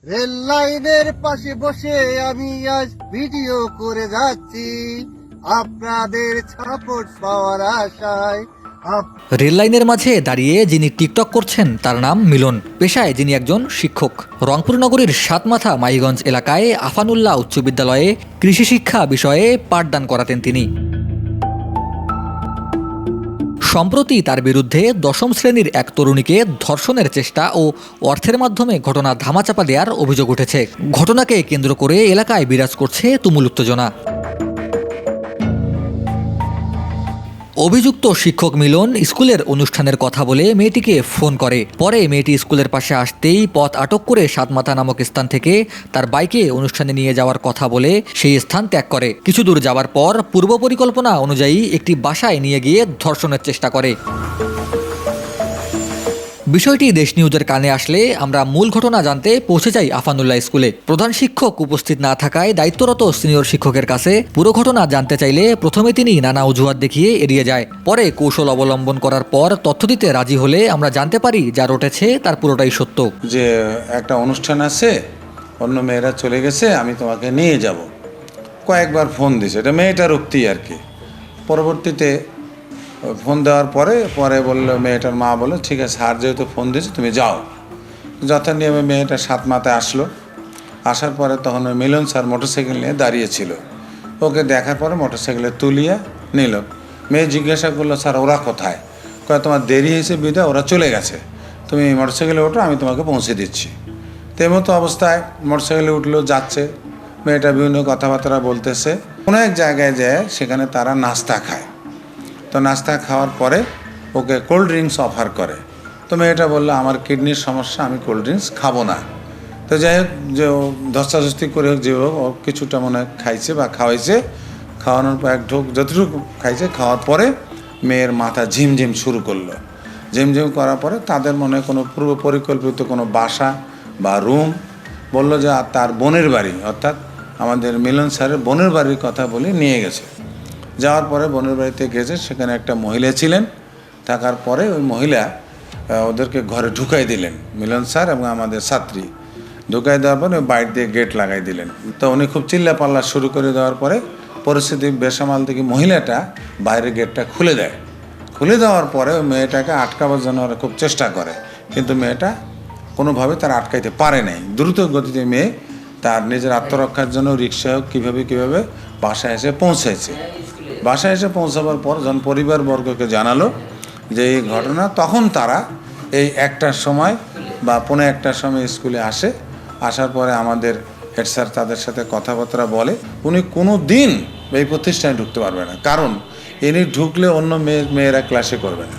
Rail লাইনের পাশে বসে আমি আজ ভিডিও করে যাচ্ছি আপনাদের সাপোর্ট পাওয়ার আশায়। রেল লাইনের মাঝে দাঁড়িয়ে যিনি টিকটক করছেন তার নাম মিলন। পেশায় যিনি একজন শিক্ষক। রংপুর নগরীর সাতমাথা মাইগঞ্জ এলাকায় আফানুল্লাহ উচ্চ বিদ্যালয়ে কৃষি শিক্ষা বিষয়ে পাঠদান করাতেন তিনি। সম্প্রতি তার বিরুদ্ধে দশম শ্রেণীর এক তরুণীকে ধর্ষণের চেষ্টা ও অর্থের মাধ্যমে ঘটনা ধামাচাপা দেওয়ার অভিযোগ উঠেছে। ঘটনাকে কেন্দ্র করে এলাকায় বিরাজ করছে তুমুল উত্তেজনা। অভিযুক্ত শিক্ষক মিলন স্কুলের অনুষ্ঠানের কথা বলে মেয়েটিকে ফোন করে। পরে মেয়েটি স্কুলের পাশে আসতেই পথ আটক করে সাতমাথা নামক স্থান থেকে তার বাইকে অনুষ্ঠানে নিয়ে যাওয়ার কথা বলে সেই স্থান ত্যাগ করে। কিছু দূর যাওয়ার পর পূর্ব পরিকল্পনা অনুযায়ী একটি বাসায় নিয়ে গিয়ে ধর্ষণের চেষ্টা করে। বিষয়টি দেশ নিউজের কানে আসলে আমরা মূল ঘটনা জানতে পৌঁছে যাই আফানুল্লাহ স্কুলে। প্রধান শিক্ষক উপস্থিত না থাকায় দায়িত্বরত সিনিয়র শিক্ষকের কাছে পুরো ঘটনা জানতে চাইলে প্রথমে তিনি নানা অজুহাত দেখিয়ে এড়িয়ে যায়। পরে কৌশল অবলম্বন করার পর তথ্য দিতে রাজি হলে আমরা জানতে পারি যা রটেছে তার পুরোটাই সত্য। যে একটা অনুষ্ঠান আছে, অন্য মেয়েরা চলে গেছে, আমি তোমাকে নিয়ে যাব। কয়েকবার ফোন দিছে, এটা মেয়েটার উক্তি আর কি। পরবর্তীতে ফোন দেওয়ার পরে বললো, মেয়েটার মা বললো ঠিক আছে, স্যার যেহেতু ফোন দিয়েছে তুমি যাও। যথানিয়মে মেয়েটা সাতমাথায় আসলো। আসার পরে তখন ওই মিলন স্যার মোটরসাইকেল নিয়ে দাঁড়িয়েছিল। ওকে দেখার পরে মোটরসাইকেলে তুলিয়ে নিল। মেয়ে জিজ্ঞাসা করলো, স্যার ওরা কোথায়? কয় তোমার দেরি হয়েছে বিদায়, ওরা চলে গেছে, তুমি মোটরসাইকেলে ওঠো, আমি তোমাকে পৌঁছে দিচ্ছি। তো এই মতো অবস্থায় মোটরসাইকেলে উঠলো, যাচ্ছে। মেয়েটা বিভিন্ন কথাবার্তা বলতেছে। কোনো এক জায়গায় যায়, সেখানে তারা নাস্তা খায়। তো নাস্তা খাওয়ার পরে ওকে কোল্ড ড্রিঙ্কস অফার করে। তো মেয়েটা বললো আমার কিডনির সমস্যা, আমি কোল্ড ড্রিঙ্কস খাবো না। তো যাই হোক, যে ও ধস্তাধস্তি করে হোক যে হোক, ও কিছুটা মনে হয় খাইছে বা খাওয়াইছে। খাওয়ানোর পর এক ঢোক যতটুকু খাইছে, খাওয়ার পরে মেয়ের মাথা ঝিমঝিম শুরু করলো। ঝিমঝিম করার পরে তাদের মনে হয় কোনো পূর্ব পরিকল্পিত কোনো বাসা বা রুম, বললো যে তার বোনের বাড়ি, অর্থাৎ আমাদের মিলন স্যারের বোনের বাড়ির কথা বলে নিয়ে গেছে। যাওয়ার পরে বোনের বাড়িতে গেছে, সেখানে একটা মহিলা ছিলেন। থাকার পরে ওই মহিলা ওদেরকে ঘরে ঢুকাই দিলেন, মিলন স্যার এবং আমাদের ছাত্রী। ঢুকাই দেওয়ার পরে বাইর দিয়ে গেট লাগাই দিলেন। তো উনি খুব চিল্লাপাল্লা শুরু করে দেওয়ার পরে পরিস্থিতি বেসামাল থেকে মহিলাটা বাইরের গেটটা খুলে দেয়। খুলে দেওয়ার পরে ওই মেয়েটাকে আটকাবার জন্য ওরা খুব চেষ্টা করে, কিন্তু মেয়েটা কোনোভাবে তার আটকাইতে পারে নাই। দ্রুত গতিতে মেয়ে তার নিজের আত্মরক্ষার জন্য রিক্সা হোক কীভাবে বাসায় এসে পৌঁছেছে। বাসায় এসে পৌঁছাবার পর যখন পরিবারবর্গকে জানালো যে এই ঘটনা, তখন তারা এই 1টার সময় বা 1:45টার সময় স্কুলে আসে। আসার পরে আমাদের হেড স্যার তাদের সাথে কথাবার্তা বলে। উনি কোনো দিন এই প্রতিষ্ঠানে ঢুকতে পারবে না, কারণ ইনি ঢুকলে অন্য মেয়েরা ক্লাসে করবে না।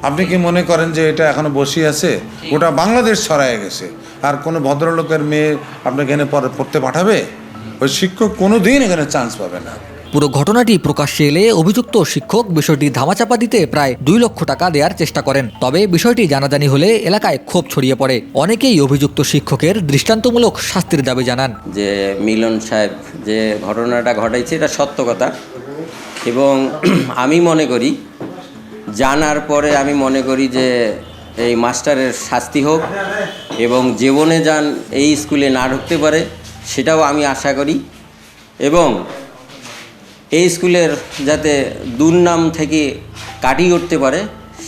আপনি কি মনে করেন যে এটা এখনো বসে আছে? গোটা বাংলাদেশ ছড়ায় গেছে। আর কোনো ভদ্রলোকের মেয়ে আপনাকে এখানে পড়তে পাঠাবে? ওই শিক্ষক কোনো দিন এখানে চান্স পাবে না। পুরো ঘটনাটি প্রকাশ্যে এলে অভিযুক্ত শিক্ষক বিষয়টি ধামাচাপা দিতে প্রায় 2 লক্ষ টাকা দেওয়ার চেষ্টা করেন। তবে বিষয়টি জানাজানি হলে এলাকায় ক্ষোভ ছড়িয়ে পড়ে। অনেকেই অভিযুক্ত শিক্ষকের দৃষ্টান্তমূলক শাস্তির দাবি জানান। যে মিলন সাহেব যে ঘটনাটা ঘটাইছে এটা সত্য কথা, এবং আমি মনে করি, জানার পরে আমি মনে করি যে এই মাস্টারের শাস্তি হোক এবং জীবনে যান এই স্কুলে না ঢুকতে পারে, সেটাও আমি আশা করি। এবং এই স্কুলের যাতে দুর্নাম থেকে কাটিয়ে উঠতে পারে,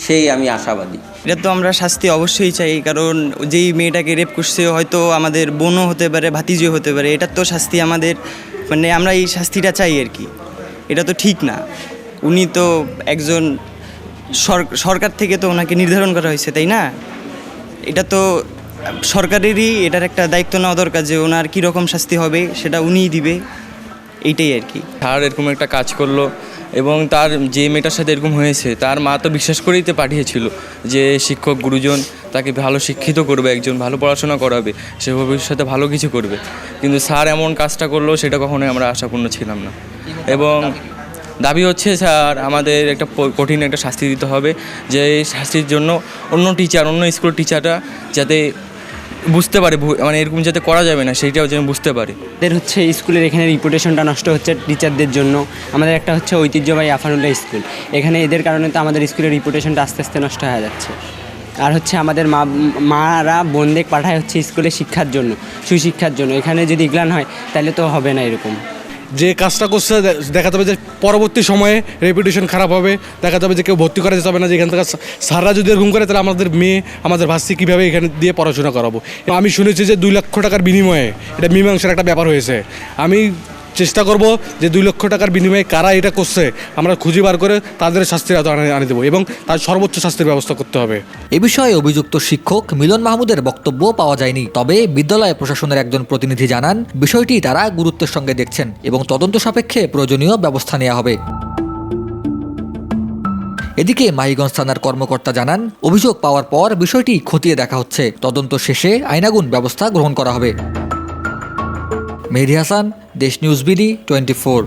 সেই আমি আশাবাদী। এটা তো আমরা শাস্তি অবশ্যই চাই, কারণ যেই মেয়েটাকে রেপ করছে হয়তো আমাদের বোনও হতে পারে, ভাতিজিও হতে পারে। এটার তো শাস্তি আমাদের, মানে আমরা এই শাস্তিটা চাই আর কি। এটা তো ঠিক না। উনি তো একজন সরকার থেকে তো ওনাকে নির্ধারণ করা হয়েছে, তাই না? এটা তো সরকারেরই এটার একটা দায়িত্ব নেওয়া দরকার যে ওনার কীরকম শাস্তি হবে সেটা উনিই দিবে, এইটাই আর কি। স্যার এরকম একটা কাজ করলো এবং তার যে মেয়েটার সাথে এরকম হয়েছে তার মা তো বিশ্বাস করেই তো পাঠিয়েছিল যে শিক্ষক গুরুজন তাকে ভালো শিক্ষিত করবে, একজন ভালো পড়াশোনা করাবে, সে ভবিষ্যতে ভালো কিছু করবে। কিন্তু স্যার এমন কাজটা করলো, সেটা কখনোই আমরা আশাপূর্ণ ছিলাম না। এবং দাবি হচ্ছে স্যার আমাদের একটা কঠিন একটা শাস্তি দিতে হবে, যে এই শাস্তির জন্য অন্য স্কুল টিচাররা যাতে বুঝতে পারে, মানে এরকম যাতে করা যাবে না সেইটাও যেন বুঝতে পারে। এদের হচ্ছে স্কুলের এখানে রিপুটেশনটা নষ্ট হচ্ছে টিচারদের জন্য। আমাদের একটা হচ্ছে ঐতিহ্যবাহী আফানুল্লাহ স্কুল, এখানে এদের কারণে তো আমাদের স্কুলের রিপুটেশনটা আস্তে আস্তে নষ্ট হয়ে যাচ্ছে। আর হচ্ছে আমাদের মারা বোনদের পাঠায় হচ্ছে স্কুলে শিক্ষার জন্য, সুশিক্ষার জন্য। এখানে যদি এগুলান হয় তাহলে তো হবে না এরকম। যে কাজটা করছে দেখা যাবে যে পরবর্তী সময়ে রেপুটেশন খারাপ হবে, দেখা যাবে যে কেউ ভর্তি করা যাবে না, যে এখান থেকে স্যাররা যদি এরকম করে তাহলে আমাদের মেয়ে আমাদের ভাস্তি কীভাবে এখানে দিয়ে পড়াশোনা করাবো। আমি শুনেছি যে 2 লক্ষ টাকার বিনিময়ে এটা মীমাংসার একটা ব্যাপার হয়েছে। আমি চেষ্টা করব যে 2 লক্ষ টাকার বিনিময়ে কারা এটা করছে আমরা খুঁজে বার করে তাদের শাস্তির আওতায় আনে দেবো এবং তার সর্বোচ্চ শাস্তির ব্যবস্থা করতে হবে। এ বিষয়ে অভিযুক্ত শিক্ষক মিলন মাহমুদের বক্তব্য পাওয়া যায়নি। তবে বিদ্যালয় প্রশাসনের একজন প্রতিনিধি জানান, বিষয়টি তারা গুরুত্বের সঙ্গে দেখছেন এবং তদন্ত সাপেক্ষে প্রয়োজনীয় ব্যবস্থা নেওয়া হবে। এদিকে মাহিগঞ্জ থানার কর্মকর্তা জানান, অভিযোগ পাওয়ার পর বিষয়টি খতিয়ে দেখা হচ্ছে। তদন্ত শেষে আইনানুগ ব্যবস্থা গ্রহণ করা হবে। মেহেদী হাসান, দেশ নিউজ বিডি 24।